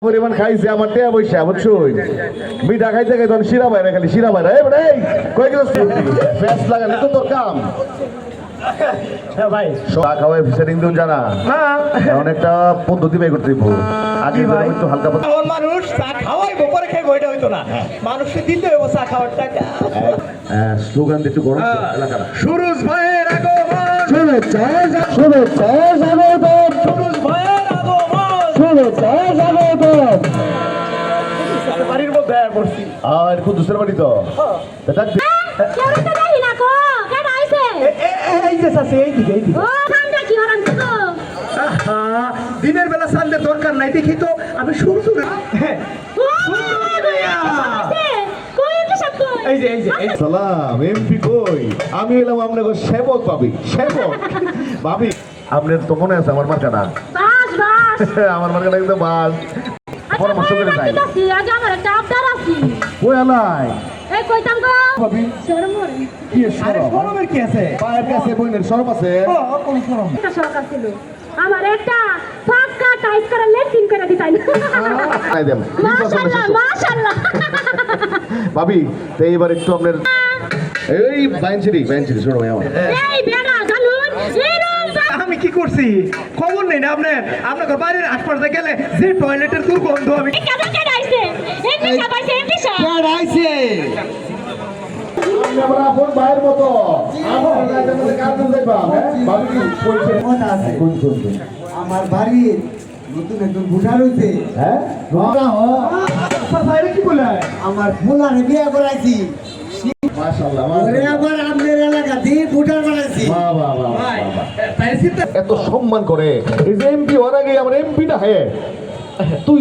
পরিমাণ খাইছে আমার টেয়া বৈশা বুঝছই মিঠা খাইতে খাই তখন শিরা বাইরে খালি শিরা বাইরে এই বেটা এই কয় কিলো ফ্যাস লাগালে তো তোর কাম ভাই চা খাওয়াই সেটিং দিন জানা না এমন একটা পদ্ধতি বের করতে দিব আগে একটু হালকা মানুষ চা খাওয়াইবো পরে খাইবো এটা হইতো না মানুষকে দিতে হইব চা খাওয়ার টাকা স্লোগান দিয়ে একটু গরম এলাকা সুরজ ভাইয়ের আগমন শুভেচ্ছা শুভেচ্ছা স্বাগতম সুরজ ভাইয়ের আগমন শুভেচ্ছা স্বাগতম বাড়ির মধ্যে পড়ছি আর খুব দুসরা বাড়ি তো ডাক দে। এই যে আছে এইদিকে এইদিকে দিনের বেলা সানদের দরকার নাই দেখি তো আমি শুরু শুরু এই যে এই যে এই যে। সালাম এমপি কই আমি এলাম আপনাকে সেবক পাবি সেবক ভাবি আপনার তো মনে আছে আমার মার্কাটা আমার মার্কাটা কিন্তু বাস পরামর্শ করে যাই কই আলাই ভাবি কি আরে সরব গরমের কি আছে পায়ের কাছে বইনের সরব আছে কোন গরম আমার একটা পাক্কা টাইপ করে লেটিং করে দিতাই নাই দেম মাশাআল্লাহ মাশাআল্লাহ ভাবি তো এইবার একটু আপনার এই বেঞ্চি শোনো ভাই আমার এই বেড়া জানুন এরম আমি কি করছি খবর নেই না আপনার বাড়ির আশপাশে গেলে যে টয়লেটের দুর্গন্ধ আমি কেন আইছে এমনি সবাইছে এমনি সব আইছে আমরা আপন ভাইয়ের মতো আমার কাছে কাজ যাইবা ভাবি কি কইছে কথা আছে কোন আমার বাড়ির নতুন একজন বুঝা রয়েছে হ্যাঁ কি বলে আমার ফুলারে বিয়ে করাইছি মাশাআল্লাহ ওরে আবার আপনার এলাকাতে বুটার বানাইছি বাহ বাহ বাহ ভাই বাহ তাই চিন্তা এত সম্মান করে এই যে এমপি ওর আগে আমার এমপিটা হে তুই